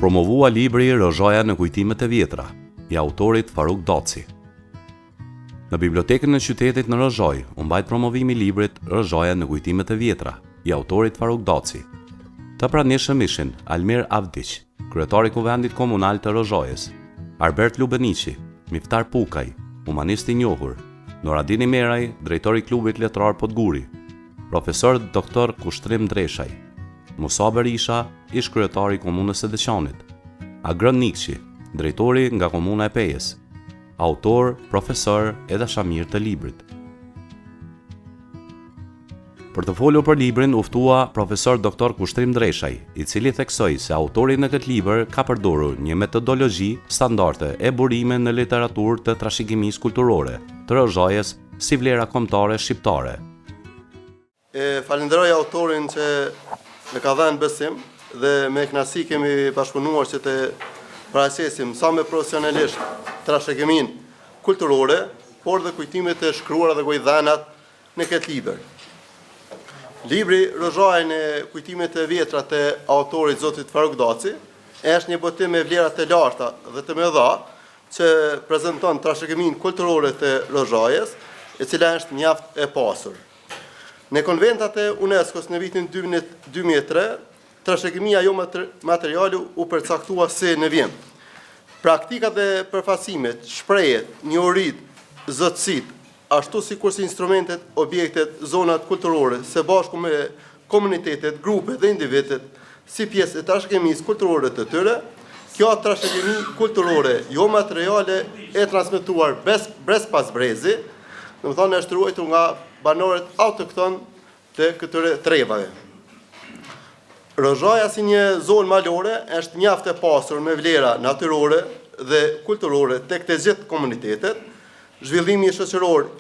promovua libri Rozhoja në kujtimet e vjetra, i autorit Faruk Daci. Në bibliotekën e qytetit në Rozhoj, u mbajt promovimi i librit Rozhoja në kujtimet e vjetra, i autorit Faruk Daci. Të pranishëm ishin Almir Avdiq, kryetari i Kuvendit Komunal të Rozhojës, Albert Lubeniqi, Miftar Pukaj, humanist i njohur, Noradini Meraj, drejtori i klubit letrar Podguri, profesor Dr. Kushtrim Dreshaj, Musa Berisha, ish kryetari i komunës së Deçanit, Agron Nikçi, drejtori nga komuna e Pejës, autor, profesor edhe shamir të librit. Për të folur për librin u ftua profesor Dr. Kushtrim Dreshaj, i cili theksoi se autori në këtë libër ka përdorur një metodologji standarde e burime në literaturë të trashëgimisë kulturore të Rozhojës si vlera kombëtare shqiptare. Falenderoj autorin që më ka dhënë besim dhe me kënaqësi kemi bashkëpunuar që të paraqisim sa më profesionalisht trashëgiminë kulturore, por dhe kujtimet e shkruara dhe gojdhanat në këtë libër. Libri Rozhoja në kujtimet e vjetra të autorit zotit Faruk Daci është një botim me vlera të larta dhe të mëdha që prezanton trashëgiminë kulturore të Rozhojës, e cila është mjaft e pasur. Në konventat e UNESCO-s në vitin 2003, trashëgimia jo materiale u përcaktua si në vijim. Praktikat dhe përfaqësimet, shprehjet, njohuritë, zotësitë, ashtu sikur si instrumentet, objektet, zonat kulturore, së bashku me komunitetet, grupet dhe individet, si pjesë e trashëgimisë kulturore të tyre, kjo trashëgimi kulturore jo materiale e transmetuar brez pas brezi, domethënë është ruajtur nga banorët autokton të këtyre trevave. Rozhoja si një zonë malore është mjaft e pasur me vlera natyrore dhe kulturore tek të gjithë komunitetet. Zhvillimi shoqëror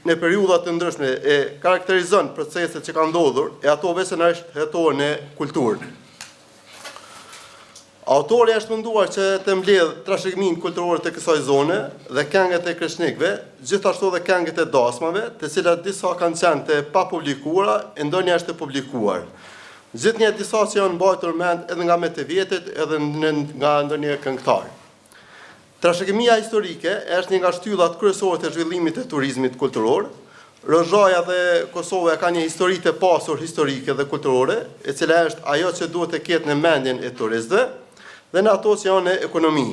në periudha të ndryshme e karakterizon proceset që kanë ndodhur e ato veçanërisht hetohen në kulturë. Autori është munduar që të mbledh trashëgiminë kulturore të kësaj zone dhe këngët e kreshnikëve, gjithashtu dhe këngët e dasmave, të cilat disa kanë qenë të papublikuara e ndonjë është të publikuar. Gjithnjë disa që janë mbajtur mend edhe nga më të vjetët edhe nga ndonjë këngëtar. Trashëgimia historike është një nga shtyllat kryesore të zhvillimit të turizmit kulturor. Rozhoja dhe Kosova ka një histori të pasur historike dhe kulturore, e cila është ajo që duhet të ketë në mendjen e turistëve dhe në ato që janë në ekonomi.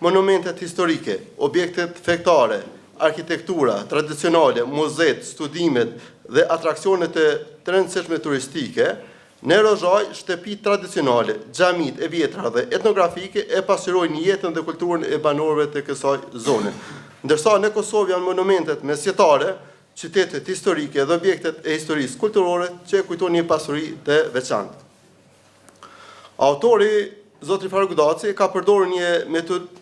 Monumentet historike, objektet fektare, arkitektura tradicionale, muzet, studimet dhe atraksionet të rëndësishme turistike, në Rozhoj shtëpitë tradicionale, xhamit e vjetra dhe etnografike e pasqyrojnë jetën dhe kulturën e banorëve të kësaj zone. Ndërsa në Kosovë janë monumentet mesjetare, qytetet historike dhe objektet e historisë kulturore që kujtojnë një pasuri të veçantë. Autori zoti Faruk Daci ka përdorur një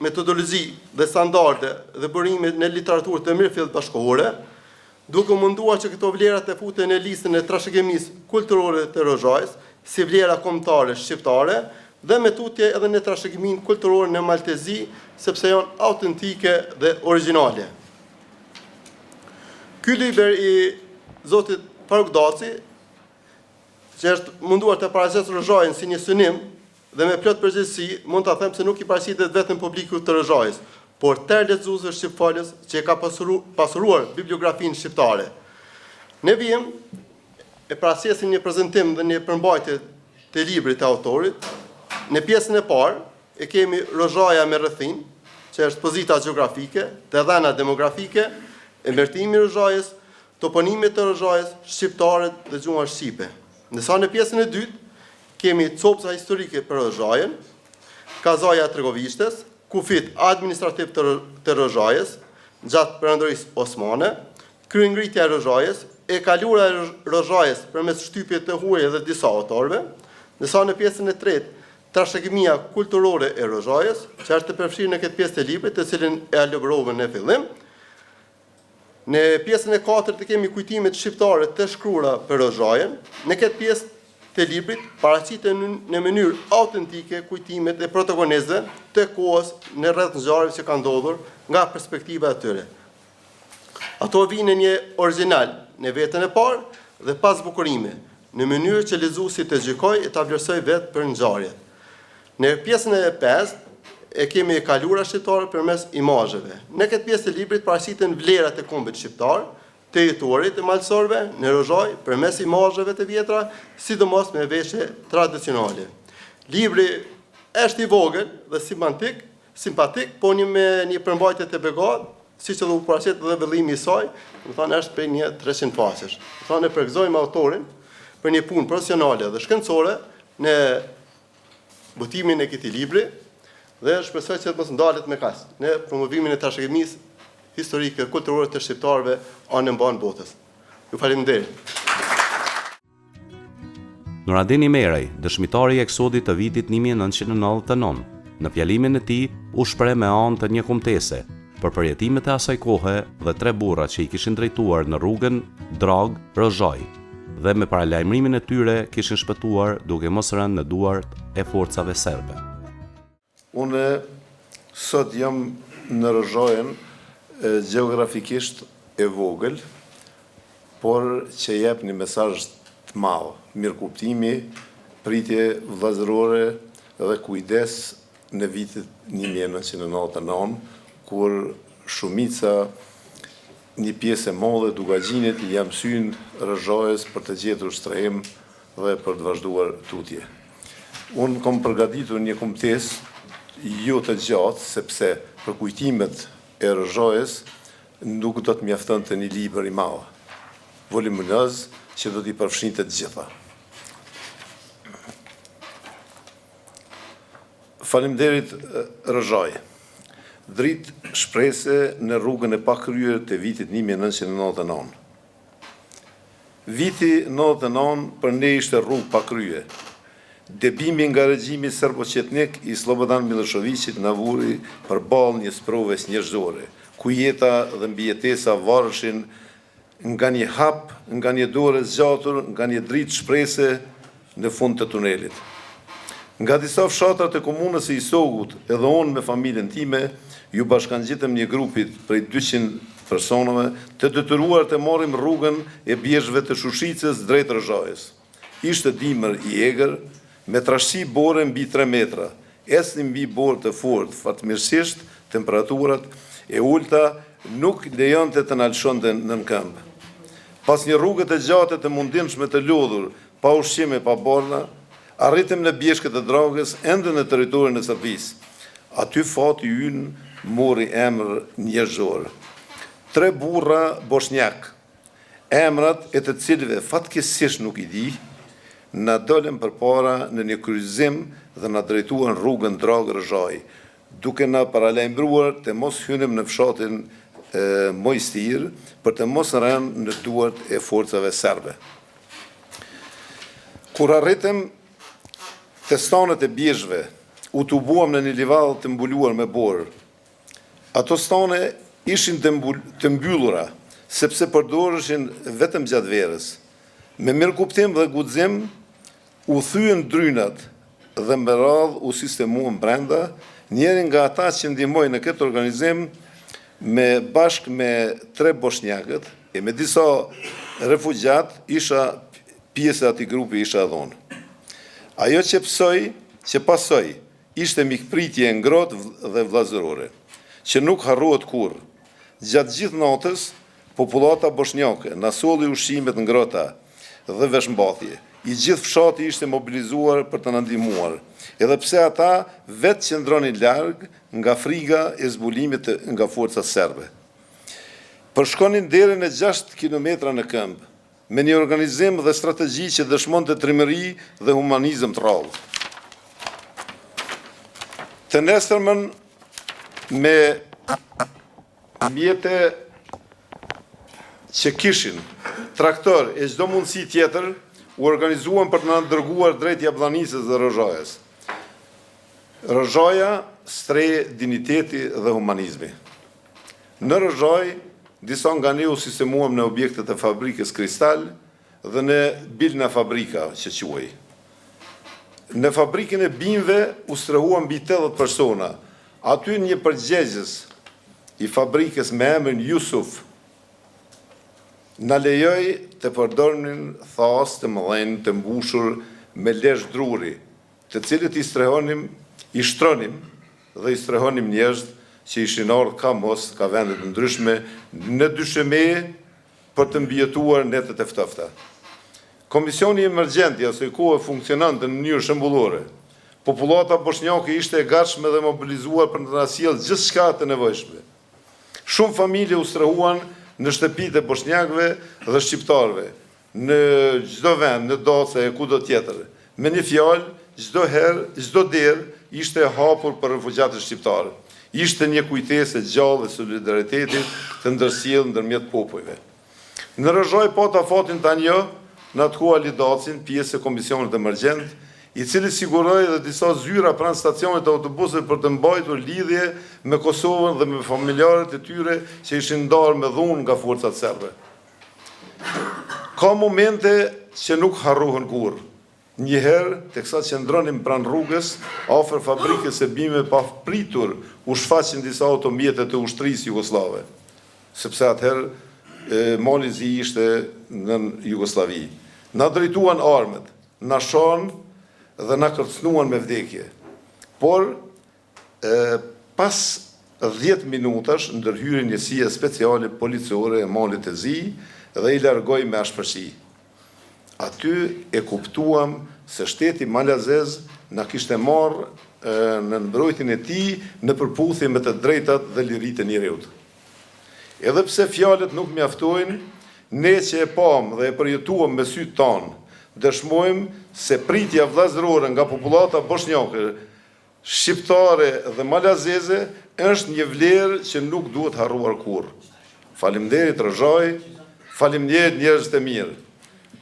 metodologji dhe standarde dhe burime në literaturë të mirëfillt bashkëkohore, duke munduar që këto vlera të futen në listën e trashëgimisë kulturore të Rozhojës, si vlera kombëtare shqiptare dhe me tutje edhe në trashëgiminë kulturore në maltezi, sepse janë autentike dhe origjinale. Ky libër i zotit Faruk Daci, që është munduar të paraqesë Rozhojën si një synim dhe me plot përgjegjësi, mund ta them se nuk i paraqitet vetëm publikut të Rozhojës, por tërë lexuesve shqiptarës që e ka pasuruar bibliografinë shqiptare. Ne vijmë e paraqesim një prezantim dhe një përmbajtje të librit të autorit. Në pjesën e parë e kemi Rozhoja me rrethin, që është pozita gjeografike, të dhëna demografike, emërtimi i Rozhojës, toponimet të Rozhojës, shqiptarët dhe gjuha shqipe. Ndërsa në pjesën e dytë kemi copsa historike për Rozhojën, kazaja tregovishtes, kufit administrativ të Rozhojës, gjatë perandorisë osmane, kryengritja e Rozhojës, e kalura e Rozhojës përmes shtypjet të huaja dhe disa autorëve, ndërsa në pjesën e tretë trashëgimia kulturore e Rozhojës, që është të përfshirë në këtë pjesë të librit, të cilën e elaborova në fillim. Në pjesën e katërt kemi kujtimet shqiptare të shkruara për Rozhojën. Në këtë pjesë të librit paraqiten në mënyrë autentike kujtimet e protagonistëve të kohës në rreth ngjarjeve që kanë ndodhur nga perspektiva e tyre. Ato vinë në një origjinal në vetën e parë dhe pas bukurime, në mënyrë që lexuesi të gjykojë e ta vlerësojë vetë për ngjarjet. Në pjesën e 5 e kemi kalura shqiptare përmes imazheve. Në këtë pjesë të librit paraqiten vlerat e kombit shqiptar, të jetorit të malësorve në Rozhoj përmes imazheve të vjetra, sidomos me veshje tradicionale. Libri është i vogël dhe simpatik, po me një përmbajtje të begat, siç edhe u paraqet edhe vëllimi i saj, është prej një 300 faqesh. Ne përgëzojmë autorin për një punë profesionale dhe shkencore në botimin e këtij libri dhe shpresoj që të mos ndalet me kaq në promovimin e trashëgimisë historike kulturore të shqiptarëve anë mban botës. Ju faleminderit. Nuradini Merej, dëshmitari i eksodit të vitit 1999, në fjalimin e tij u shpreh me anë të një kombëtese për përjetimet e asaj kohe dhe 3 burra që i kishin drejtuar në rrugën Drag-Rozhoj dhe me paralajmërimin e tyre kishin shpëtuar duke mos rënë në duart e forcave serbe. Unë sot jam në Rozhojën gjeografikisht e vogël, por që jep një mesazh të madh, mirëkuptimi, pritje vëllazërore dhe kujdes në vitet 1999, kur shumica një pjesë e madhe Dugagjinit i jam mësyn Rozhojës për të gjetur shtrehim dhe për të vazhduar tutje. Unë kom përgatitur një kombëtesë jo të gjatë, sepse për kujtimet e Rozhojës nuk do të mjaftonte një libër i madh, voluminöz, që do t'i përfshinte të gjitha. Faleminderit Rozhojë. Dritë shprese në rrugën e pakryer të vitit 1999. Viti 99 për ne ishte rrugë pakryer. Debimi nga regjimi serbo-qetnik i Slobodan Miloševićit na vuri përballë një sprovës njerëzore, ku jeta dhe mbijetesa varëshin nga një hap, nga një dorë e zgjatur, nga një dritë shprese në fund të tunelit. Nga disa fshatrat e komunës së Isogut, edhe unë me familjen time, ju bashkangjitëm një grupit prej 200 personave të detyruar të marrim rrugën e bjeshve të Shushicës drejt Rozhojës. Ishte dimër i egër, me trashësi bore mbi 3 metra, ecni mbi borë të fortë, fatmirësisht temperaturat e ulta nuk lejonte të na lëshonte në këmbë. Pas një rrugë të gjatë të mundimshme të lodhur, pa ushqim e pa borna, arritëm në bjeshkët e Dragës, ende në territorin e Serbisë. Aty fati ynë mori emër njerëzor. 3 burra bosnjak, emrat e të cilëve fatkeqësisht nuk i di, na dolën përpara në një kryqëzim dhe na drejtuan rrugën Drag-Rozhoj, duke na paralajmëruar të mos hynim në fshatin Mojstir për të mos rënë në duart e forcave serbe. Kur arritëm te stanet e bjeshve, u tubuam në një livall të mbuluar me borë. Ato stane ishin të mbyllura, sepse përdoreshin vetëm gjatë verës. Me mirëkuptim dhe guxim, u thyen drynat dhe me radhë u sistemuan brenda, njëri nga ata që ndihmoi në këtë organizim bashkë me 3 bosnjakët e me disa refugjat, isha pjesë e atij grupi, isha dhonë. Ajo që pasoi, ishte mikpritje e ngrohtë dhe vëllazërore, që nuk harrohet kurrë. Gjatë gjithë natës, popullata bosnjake na solli ushqimet ngrohta dhe veshmbathje. I gjithë fshati ishte mobilizuar për të na ndihmuar, edhe pse ata vetë qëndronin larg nga frika e zbulimit nga forcat serbe. Përshkonin deri në 6 kilometra në këmbë, me një organizim dhe strategji që dëshmonte trimëri dhe humanizëm të rrallë. Të nesërmën me mjete që kishin traktor e çdo mundësi tjetër, u organizuan për të na dërguar drejt Jabllanisës dhe Rozhojës. Rozhoja stre diniteti dhe humanizmi. Në Rozhoj, disa nga ne u sistemuam në objektet e fabrikës Kristal dhe në Bilna fabrika që quhej. Në fabrikën e bimëve u strehuan mbi 80 persona. Aty një përgjegjës i fabrikës me emrin Jusuf na lejoj të përdornin thas të mëdhenj të mbushur me lesh druri, të cilët i strehonim i shtronim dhe i strehonim njerëz që ishin ardhur ka mos, ka vendet ndryshme, në dysheme për të mbjetuar netet e ftofta. Komisioni emergjent i asoj kohë funksionante në mënyrë shembullore. Popullata bosnjake ishte e gatshme dhe mobilizuar për të na sjellë gjithçka të nevojshme. Shumë familje u strehuan në shtëpitë e bosnjakëve dhe shqiptarëve, në çdo vend, në Dace e kudo tjetër. Me një fjalë, çdo herë, çdo derë ishte e hapur për refugjatët shqiptarë. Ishte një kujtesë e gjallë e solidaritetit të ndërsjellë ndërmjet popujve. Në Rëzhoj pata fatin tani në atë kohë Lidacin, pjesë e Komisionit Emergjent, i cili siguroi dhe disa zyra pranë stacionit të autobusit për të mbajtur lidhje me Kosovën dhe me familjarët e tyre që ishin ndarë me dhunë nga forcat serbe. Ka momente që nuk harrohen kurrë. Njëherë, teksa qëndronim pranë rrugës, afër fabrikës së bimeve pa pritur, u shfaqën disa automjete të ushtrisë jugoslave, sepse atëherë mali zi ishte në Jugosllavi. Na drejtuan armët, na shanë dhe na kërcënuan me vdekje. Por, pas 10 minutash, ndërhyri njësia speciale policore e malit të zi dhe i largoj me ashpërsi. Aty e kuptuam se shteti malazez na kishte marrë në mbrojtjen e tij në përputhje me të drejtat dhe liritë e njerëzit. Edhe pse fjalët nuk mjaftojnë, ne që e pam dhe e përjetuam me sytë tanë, dëshmojmë se pritja vllazërore nga popullata bosnjake, shqiptare dhe malazeze është një vlerë që nuk duhet harruar kurrë. Faleminderit Rëzhoj, faleminderit njerëz të mirë.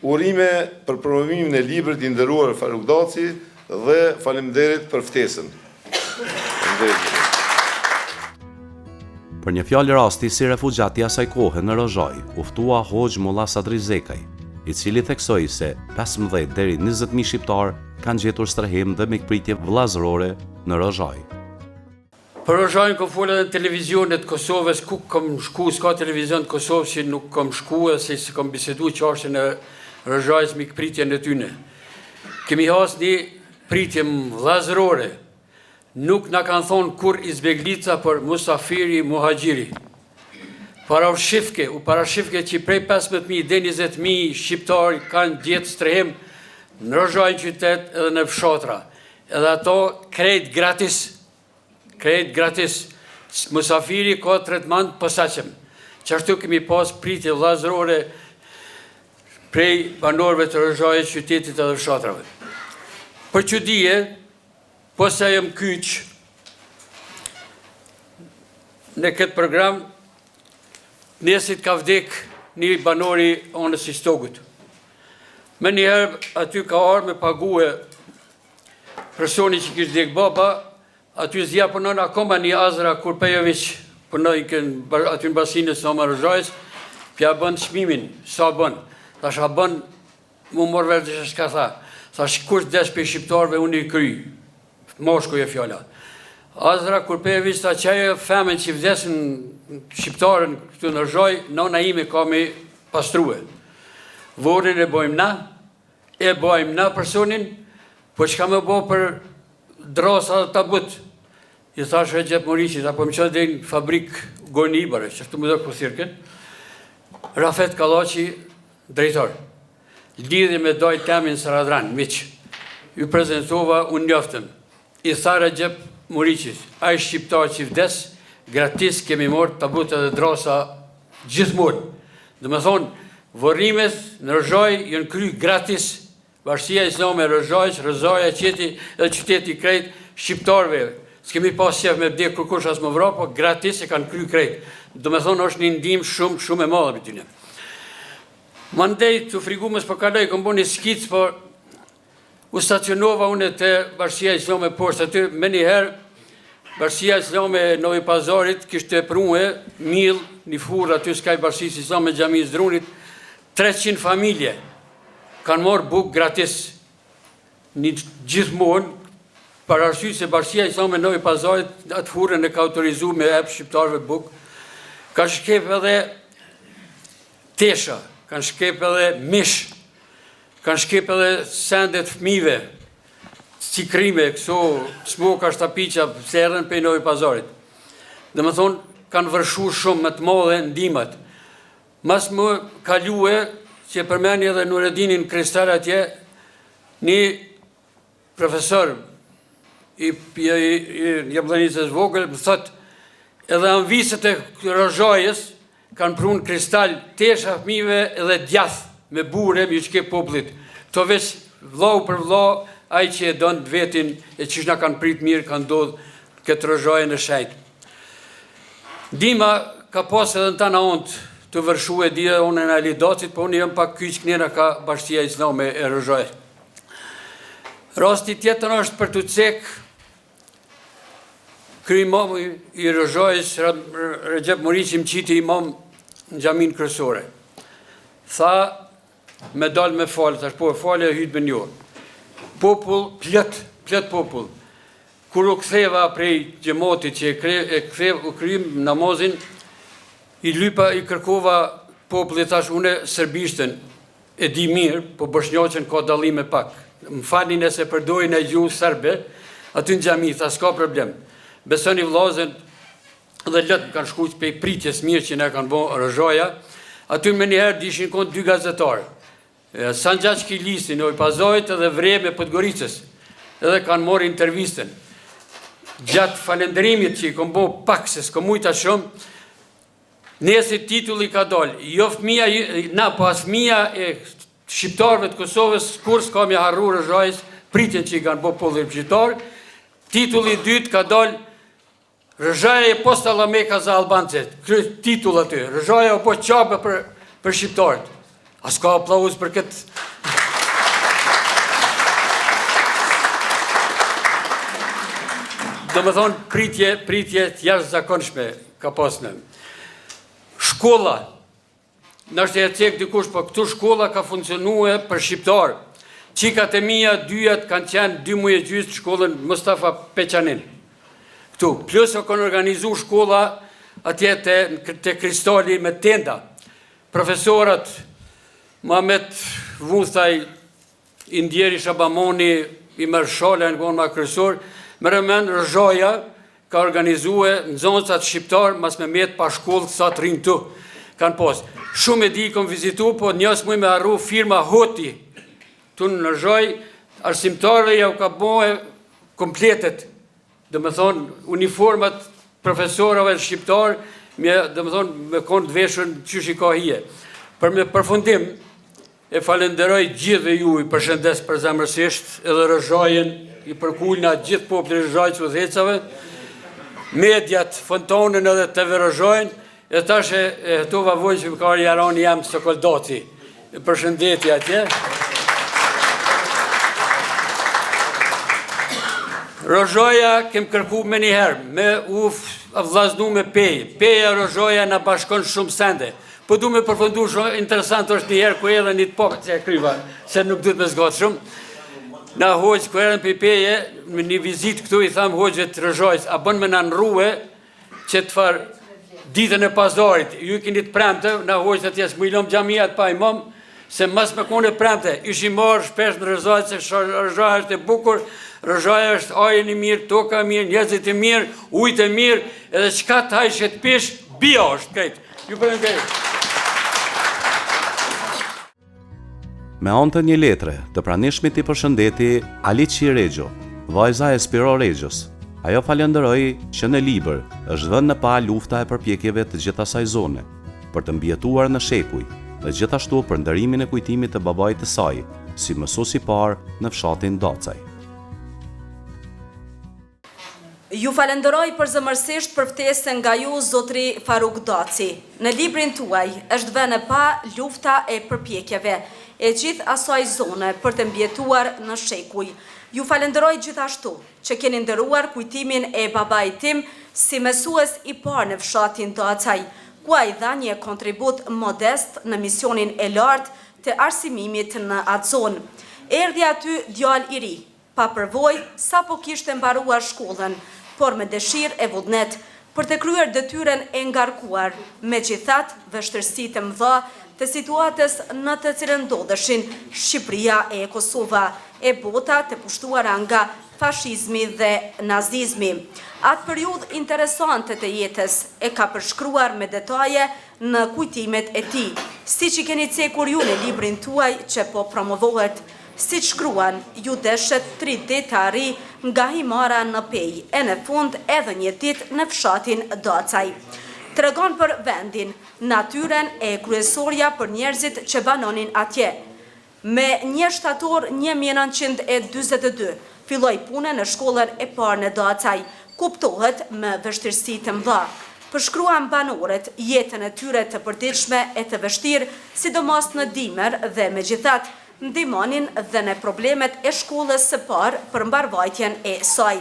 Urime për promovimin e librit i nderuar Faruk Daci dhe faleminderit për ftesën. Për një fjalë rasti si refugjati i asaj kohe në Rëzhoj, u ftua Hoxh Mulla Sadri Zekaj, i cili theksoi se 15 deri 20.000 shqiptar kanë gjetur strehim dhe mikpritje vllazërore në Rëzhoj. Për Rëzhojnë kom folë edhe në televizionet Kosovës, ku kom shku, s'ka televizion të Kosovës që nuk kom shku, se si kom bisedu çështjen e Rëzhojës mikpritjen e tyne. Kemi has një pritje vllazërore. Nuk na kanë thonë kur izbeglica për musafiri muhaxhiri. Parashifke që prej 15.000 dhe 20.000 shqiptarë kanë gjetë strehim në Rëzhojnë qytet edhe në fshatra. Edhe ato krejt gratis. Musafiri ka tretman posaçëm. Qashtu kemi pas pritje vllazërore prej banorëve të Rëzhojës, qytetit edhe fshatrave. Për çuditje, posa jam kyç në këtë program, nesit ka vdek një banori anës i Stogut. Me njëherë aty ka arë me pague personi që kishtë vdek baba, aty zja përnon akoma një Azra Kurpejović, përnoj aty në basinës në Rëzhojës, pja bën çmimin, sa bën. Thash a bën, mu morë vesh dhe shka tha. Thash kush desh për shqiptarve unë i kry. Moshku e fjalla. Azra Kurpejović tha që ajo femën që vdesin shqiptarën këtu në Rëzhoj, nona ime ka me pastruhe. Vorin e bojmë na personin, po që ka me bo për drasa dhe tabut. I thash e gjep Moriqit, apo më qëtë dhe në fabrik Gorni Ibare, që këtu më dhe këthirken. Rafet Kallaçi, drejtor. Lidhje me doj temin Saradran, miq. Ju prezentova, unë njoftëm. I tha Recep Moriqit, ai shqiptar që vdes, gratis kemi morë tabutet dhe drasa gjithmonë. Dhe me thonë, vorrimet në Rëzhoj jënë kry gratis. Bashkia Islame Rëzhojës, Rëzoja qeti dhe qyteti krejt shqiptarve. S'kemi pas qef me vdek kërkush as më vra, po gratis e kanë kry krejt. Dhe me thonë, është një ndim shumë e madhe për tyne. Mandej të frigumës për kaloj, kom bo një skic, por u stacionova unë të Bashkia Islame poshtë aty, me njëherë, Bashkia Islame Novi Pazarit kishte prunhe, mil, një furë aty s'kaj Bashkis Islame Gjami Zdrunit, 300 familje kanë morë buk gratis. Një gjithmonë, për arsye se Bashkia Islame Novi Pazarit atë furën e ka autorizu me ep shqiptarve buk, ka shkep edhe tesha, kanë shkep edhe mish, kanë shkep edhe sendet fëmive, si krime, këso smoka shtapicqa, se erën për Novi Pazarit. Dhe më thonë, kanë vërshu shumë më të modhe ndimat. Mas më kalue, që përmeni edhe Nuredinin Kristal atje, një profesor i Jabllanicës vogël, më thotë, edhe anvisët e Rozhajës kanë prunë kristal tesha fëmijëve edhe djath me bure me çke popullit. Këto veç vllau për vllau, ai që e don vetin e që na kanë prit mirë kanë ndodh këtë Rozhajë në shajt. Dima ka pas edhe në tana ont të vërshue dhja unë në Alidacit, po unë jam pak kyç kënjera ka Bashkia Islame e Rozhajës. Rasti tjetër është për të cek kry imam i Rozhajës, Recep Muriqi më qiti imam në xhamin kryesore. Tha, me dal me falë, thash po e falë e hytë me njohë. Popull, plët popull. Kur u ktheva prej xhamatit që u kryim namazin, i lypa, i kërkova popullit, thash, une serbishtën e di mirë, po bosnjaqen ka dallime pak. Më falni nëse përdojnë e gjuhë serbe, aty në xhami, tha, s'ka problem. Besoni vllazën dhe lëtë kanë shku që pej pritjes mirë që ne kanë bo Rozhaja, aty me njëherë dishin konë 2 gazetarë. Sanxhaq Kilisi, Novi Pazarit edhe Vreme Podgoricës, edhe kanë morë intervistën. Gjatë falendërimit që i kom bo pak se s'ko mujta shumë, nesi titulli ka dollë, jo fëmija, na pas fëmija e shqiptarëve të Kosovës, kur s'ka me harru Rozhajës, pritjen që i kanë bo pollim shqiptarë, titulli 2 ka dollë, Rozhaja e posta la Meka za Albancet, titull aty, Rozhaja o po qabe për shqiptarët. A s'ka aplauz për këtë? Do më thonë, pritje t'jashtë zakonshme ka pasnë. Shkolla, nështë e cek dikush, po këtu shkolla ka funksionue për shqiptarë. Qikat e mija, 2 kanë qenë 2 muaj e gjysë shkollën Mustafa Peçanin. Këtu, plus o kanë organizu shkolla atje të Kristali me tenda. Profesorat Muhamet Vuthaj, Indjeri Shabamoni, i Mërshale, në konë ma kryesor, më rëmen Rozhaja ka organizue në zonësat shqiptarë, mas me metë pa shkollë sa të rinë tu. Kanë posë. Shumë e di kom vizitu, po njësë muj me arru firma Hoti, tu në Rozhaj, arsimtarëve ja u ka bojë kompletet. Dhe me thonë, uniformat profesorave shqiptarë, dhe me thonë, me konë të veshën që shi ka hije. Për me përfundim, e falenderoj gjithë ju, i përshëndes për zemërsisht, edhe Rozhajën, i përkullna gjithë popullit Rozhajës u dhecave, mediat, fontonën edhe të Rozhajën, e tash e tova vojnë që më kari jarani jam së Koldaci. Përshëndetje atje. Rozhaja kem kërku me njëherë, me u vllaznu me pejë. Peja Rozhaja në bashkon shumë sende. Po du me përfundu shumë, interesant është njëherë ku edhe një të pokët që e kryva, se nuk du të me zgatë shumë. Na hoqë, ku erën për peje, me një vizit këtu i thamë hoqëve të Rozhajës, a bën me në nruhe që të farë ditën e pazarit, ju keni të premte, na hoqët atjes më ilom gjamiat pa imam, se mas me kone premte, ishi marë shpesh në Rozhajë, se Rozhaja është e bukur, Rozhaja është ajën i mirë, toka e mirë, njerëzit e mirë, ujtë e mirë, edhe qka të hajshë të pish, bia është krejtë. Ju përëndërë. Me anë të një letre të pranishmit i përshëndeti Alici Regjo, vajza e Spiro Regjos. Ajo falenderoi që në libër është dhënë në pa lufta e përpjekjeve të gjithë asaj zone, për të mbjetuar në shekuj, dhe gjithashtu për ndërimin e kujtimit të babait të saj, si mësues i parë në fshatin Dacaj. Ju falenderoj përzemërsisht për ftesën nga ju, zotri Faruk Daci. Në librin tuaj është vënë pa lufta e përpjekjeve e gjithë asaj zone për të mbjetuar në shekuj. Ju falenderoj gjithashtu që keni ndëruar kujtimin e babait tim si mësues i parë në fshatin Dacaj, ku ai dha një kontribut modest në misionin e lartë të arsimimit në atë zonë. Erdhi aty djalë i ri, pa përvojë sapo kishte mbaruar shkollën, por me dëshirë e vullnet për të kryer detyrën e ngarkuar, megjithatë vështirësitë e mëdha të situatës në të cilën ndodheshin Shqipëria e Kosova, e bota të pushtuara nga fashizmi dhe nazizmi. Atë periudhë interesante të jetës e ka përshkruar me detaje në kujtimet e tij, siç i keni cekur ju në librin tuaj që po promovohet. Si që shkruan, ju deshet 3 ditë të arri nga Himara në Pej, e në fund edhe një ditë në fshatin Dacaj. Tregon për vendin, natyren e kryesorja për njerëzit që banonin atje. Me 1 shtator 1942, filloi punën në shkollën e parë në Dacaj, kuptohet me vështirësi të mëdha. Përshkruan banorët jetën e tyre të përditshme e të vështirë, sidomos në dimër dhe megjithatë, ndihmonin dhe në problemet e shkollës së parë për mbarvajtjen e saj.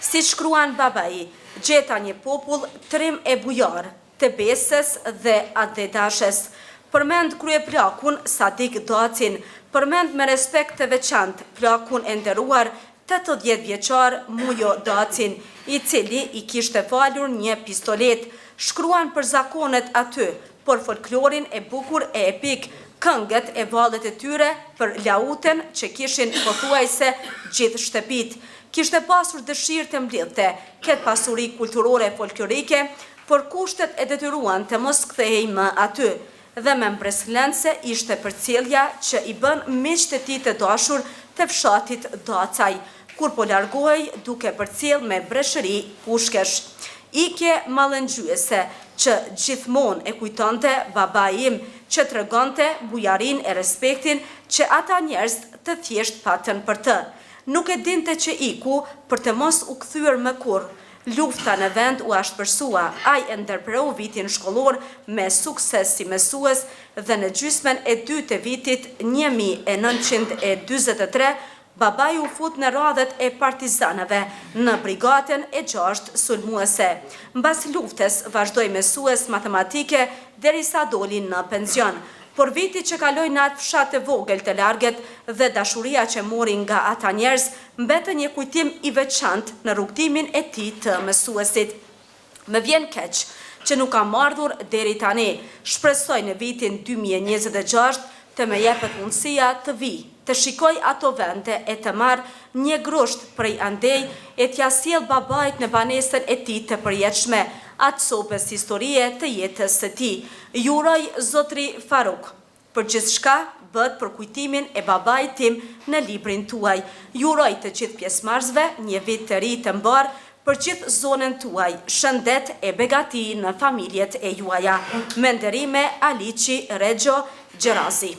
Si shkruan babai, gjeta një popull trim e bujar, të besës dhe adedashes. Përmend kryeplakun Sadik Dacin, përmend me respekt të veçantë plakun e nderuar 80 vjeçar Mujo Dacin, i cili i kishte falur një pistolet. Shkruan për zakonet aty, por folklorin e bukur e epik, këngët e vallet e tyre për lauten që kishin pothuajse gjithë shtëpit. Kishte pasur dëshirë të mbledhte këtë pasuri kulturore folklorike, por kushtet e detyruan të mos kthehej më aty, dhe me mbreslënse ishte përcjellja që i bën miqtë e tij të dashur të fshatit Dacaj, kur po largohej duke përcjell me breshëri pushkesh. Ike mallëngjyese që gjithmonë e kujtonte babai im, që tregonte bujarin e respektin që ata njerëz të thjesht patën për të. Nuk e dinte që iku për të mos u kthyer më kurrë. Lufta në vend u ashpërsua, ai e ndërpreu vitin shkollor me sukses si mësues dhe në gjysmën e 2 të vitit 1943, babai u fut në radhët e partizanëve në brigatën e 6 sulmuese. Mbas luftës vazhdoi mësues matematike derisa doli në pension. Por viti që kaloi në atë fshat të vogël të largët dhe dashuria që mori nga ata njerëz mbetën një kujtim i veçantë në rrugtimin e tij të mësuesit. Më vjen keq që nuk kam ardhur deri tani. Shpresoj në vitin 2026 të më jepet mundësia të vi, të shikoj ato vende e të marr një grusht prej andej e t'ja sjell babait në banesën e tij të përjetshme, atë sopës historie të jetës së tij. Ju uroj zotri Faruk për gjithçka bët për kujtimin e babait tim në librin tuaj. Ju uroj të gjithë pjesëmarrësve një vit të ri të mbar për gjithë zonën tuaj, shëndet e begati në familjet e juaja. Me nderime, Aliqi Regjo Gjerazi.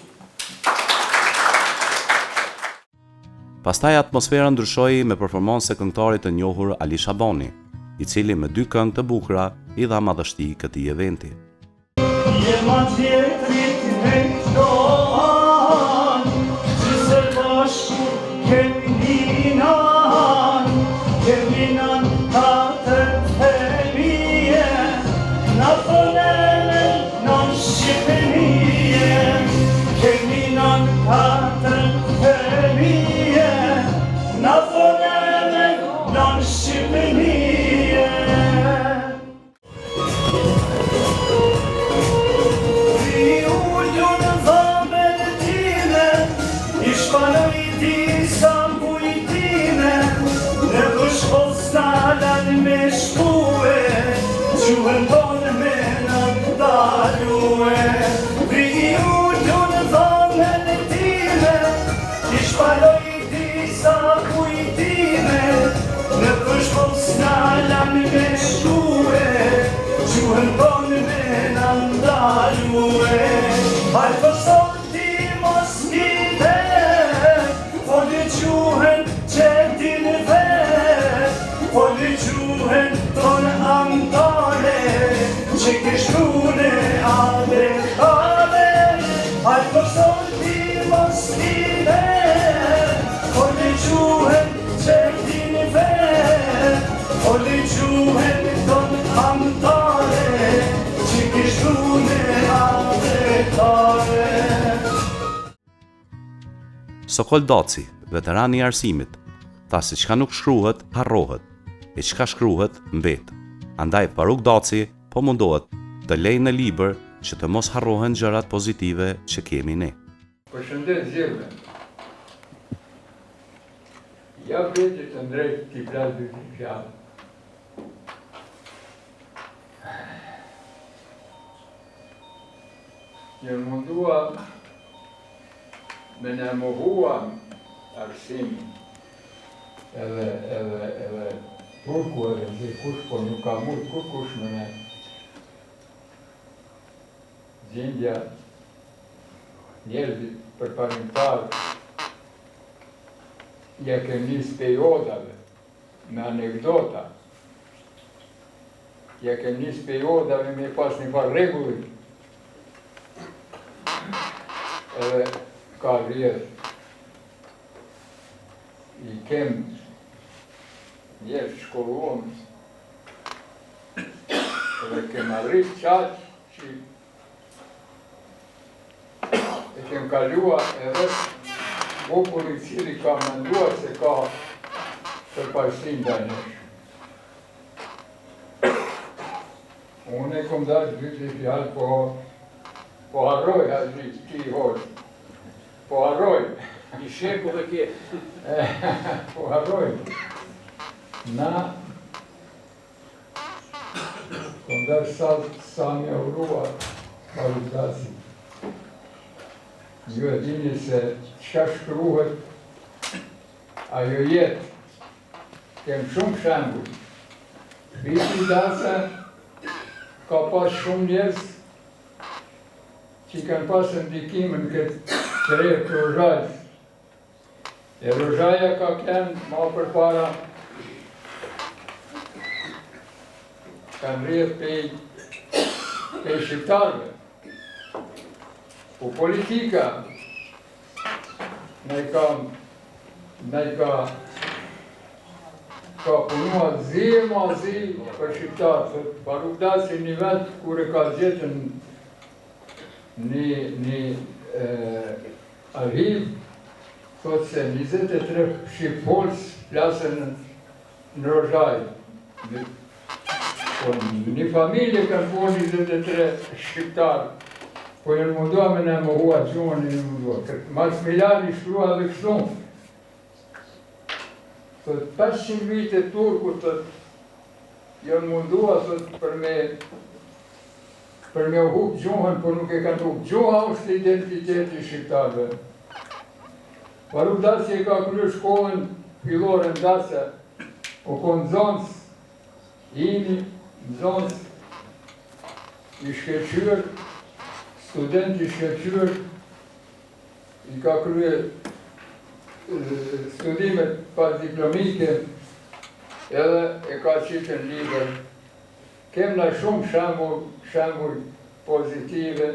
Pastaj atmosfera ndryshoi me performancë e këngëtarit të njohur Ali Shabani, i cili me 2 këngë të bukura i dha madhështi këtij eventi. Sokol Daci, veterani i arsimit, tha se çka nuk shkruhet, harrohet, e çka shkruhet, mbet. Andaj Faruk Daci po mundohet të lejë në libër që të mos harrohen gjërat pozitive që kemi ne. Përshëndet gjithëve. Ja vete të ndrejt t'i plas dy t'i fjallë. Njën mundua me ne mohua arsimin, edhe turku edhe zi kush, po nuk ka mund kush me ne gjindja njerëzit përparimtar ja kem nis periodave me anekdota, ja kem nis periodave me pas një par regullit, edhe ka rrjedh. I kem njerë shkolluam, edhe kem arrit qatë që e kem kalua edhe populli cili ka menduar se ka përparësim ndaj nesh. Unë e kom dash dy t'i fjallë, po harroj Hazri, ti i hoqë. Po harroj. I sheku dhe kje. Po harroj. Na kom dash sa një urua valutasi. Ju e dini se qka shkruhet ajo jetë. Kem shumë shembull. Viti dasa ka pas shumë njerëz që kanë pasë ndikimin këtë qërejë të Rozhajës. E Rozhaja ka kënë ma përpara kanë rrjedh pej shqiptarve. Po politika ne ka punua zi e ma zi për shqiptarë. Parudasi një vetë kur e ka gjetën një arhiv, thot se 23 shqipfolës plasën në Rozhajë. Një familje kanë po 23 shqiptarë, po jënë mundua me në mohua gjuhën e në mundua. Maximiliani shkrua dhe kështu. Thot 500 vite turku të jënë mundua për me huk gjuhën, por nuk e kanë huk. Gjuha është identiteti shqiptarëve. Parudasi e ka kryer shkollën fillore në Dasa, o konë zonës, ini, zonës, i shkeqyr, student i shkeqyr, i ka kryer studimet pas diplomike, edhe e ka qitën liber. Kemna shumë shembull pozitive,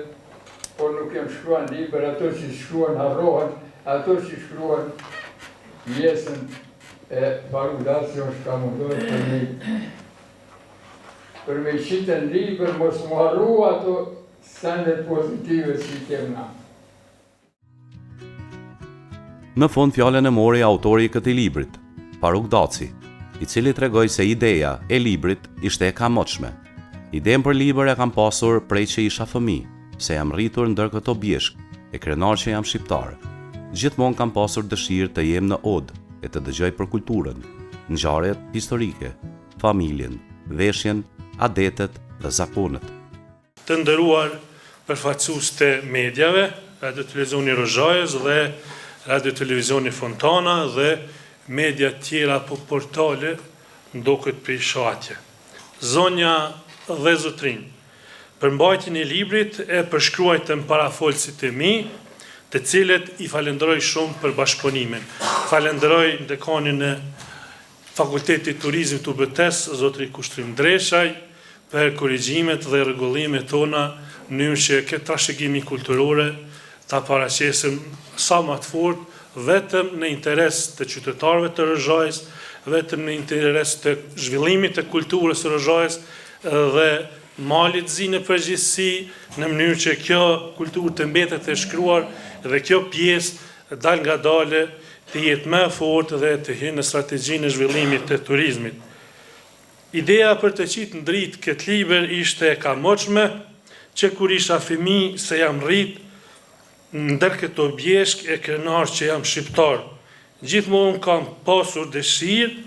por nuk kem shkruan liber, ato që shkruan harrohen, ato që shkruan pjesën e Parudasi është ka mundohet për me qitën liber, mos mu harru ato sendet pozitive që i kemna. Në fund fjalën e mori autori i këtij librit, Faruk Daci, i cili tregoi se ideja e librit ishte e kamotshme. Idenë për libër e kam pasur prej që isha fëmijë, se jam rritur ndër këto bjeshk, e krenar që jam shqiptar. Gjithmonë kam pasur dëshirë të jem në odë e të dëgjoj për kulturën, ngjarjet historike, familjen, veshjen, adetet dhe zakonet. Të nderuar përfaqësues të medjave, Radio Televizioni Rozhajës dhe Radio Televizioni Fontana dhe media tjera po portale ndoket prej shatje. Zonja dhe zotrinj, përmbajtjen e librit e përshkruajtën parafolësit e mi, të cilët i falenderoj shumë për bashkëpunimin. Falenderoj dekanin e Fakultetit Turizmit të UBT-s, zotri Kushtrim Dreshaj, për korrigjimet dhe rregullimet tona, në mënyrë që këtë trashëgimi kulturore ta paraqesim sa më të fortë, vetëm në interes të qytetarëve të Rozhajës, vetëm në interes të zhvillimit të kulturës së Rozhajës dhe malit zi në përgjithësi, në mënyrë që kjo kulturë të mbetet e shkruar dhe kjo pjesë dal nga dale të jetë më fortë dhe të hyjë në strategjinë e zhvillimit të turizmit. Ideja për të qitë në dritë këtë libër ishte e kamotshme, që kur isha fëmijë se jam rrit, ndër këto bjeshk e krenar që jam shqiptar. Gjithmonë kam pasur dëshirë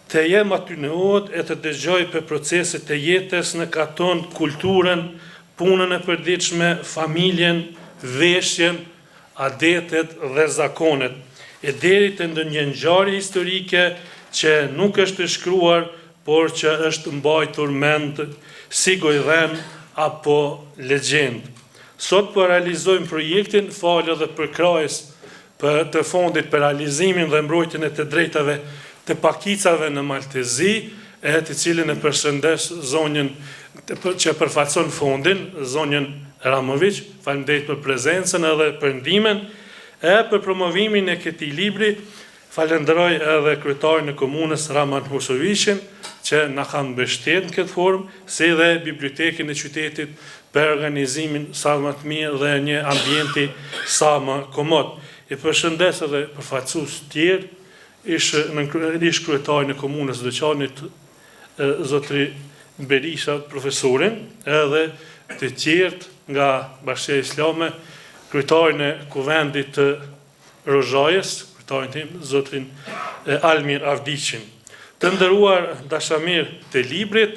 të jem aty në odë e të dëgjoj për proceset e jetës në katon, kulturën, punën e përditshme, familjen, veshjen, adetet dhe zakonet. E deri të ndonjë ngjarje historike që nuk është e shkruar, por që është mbajtur mend si gojdhem apo legjend. Sot po realizojmë projektin falë edhe për krahës të fondit për realizimin dhe mbrojtjen e të drejtave të pakicave në Maltezi, e të cilin e përshëndes zonjën që përfaqëson fondin, zonjën Ramović. Faleminderit për prezencën edhe për ndihmën e për promovimin e këtij libri. Falenderoj edhe kryetarin e komunës Raman Husovićin që na ka mbështetur në këtë formë, si dhe bibliotekën e qytetit për organizimin sa më të mirë dhe një ambienti sa më komod. E përshëndes edhe përfaqësues tjerë, ish kryetarin e komunës Dëqanit, zotri Berisha, profesorin, edhe të tjerë nga Bashkia Islame, kryetarin e kuvendit të Rozhajës, kryetarin tim, zotrin Almir Avdiqin. Të nderuar dashamir të librit,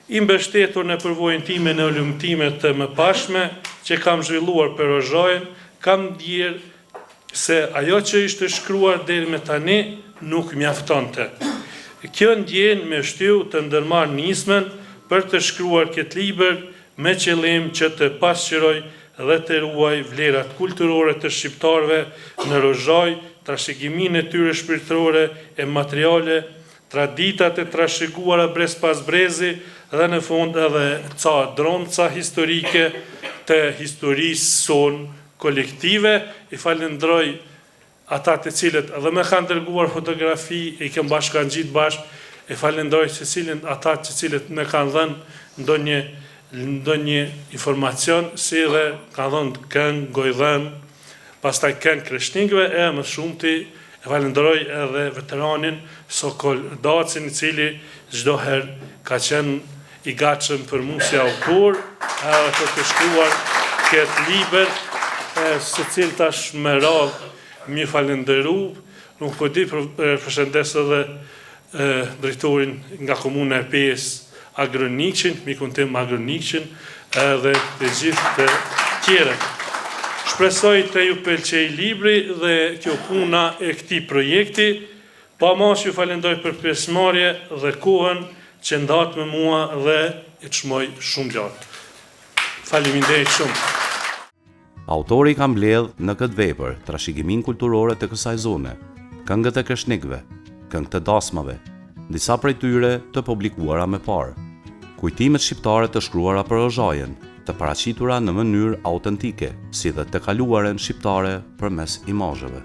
i mbështetur në përvojën time në lumtimet të mëpashme që kam zhvilluar për Rozhajën, kam ndjerë se ajo që ishte shkruar deri me tani nuk mjaftonte. Kjo ndjen me shtyu të ndërmarr nismën për të shkruar këtë libër me qëllim që të pasqyroj dhe të ruaj vlerat kulturore të shqiptarëve në Rozhajë, trashëgiminë e tyre shpirtërore e materiale, traditat e trashëguara brez pas brezi dhe në fund edhe ca dronca historike të historisë sonë kolektive. I falenderoj ata të cilët edhe me kanë dërguar fotografi, i kem bashkangjitur bashkë, e falenderoj secilin ata të cilët me kanë dhënë ndonjë informacion, si dhe kanë dhënë këngë, gojdhem, pastaj këngë kreshtingëve, e më shumti e falenderoj edhe veteranin Sokol Dacin, i cili çdo herë ka qenë i gatshëm për mua si autor, edhe për të shkruar këtë libër, se cilë tash me radhë mi falenderu, nuk po di përshëndes edhe drejtorin nga komuna e Pes Agronikqin, mikun tim Agronikqin, edhe të gjithë të tjere. Shpresoj të ju pëlqej libri dhe kjo puna e këtij projekti, pa mas ju falenderoj për pjesëmarrje dhe kohën që ndatë me mua dhe e çmoj shumë gjatë. Faleminderit shumë. Autori ka mbledh në këtë vepër trashëgiminë kulturore të kësaj zone, këngët e kreshnikëve, këngët e dasmave, disa prej tyre të publikuara më parë, kujtimet shqiptare të shkruara për Rozhajën, të paraqitura në mënyrë autentike, si dhe të kaluaren shqiptare përmes imazheve.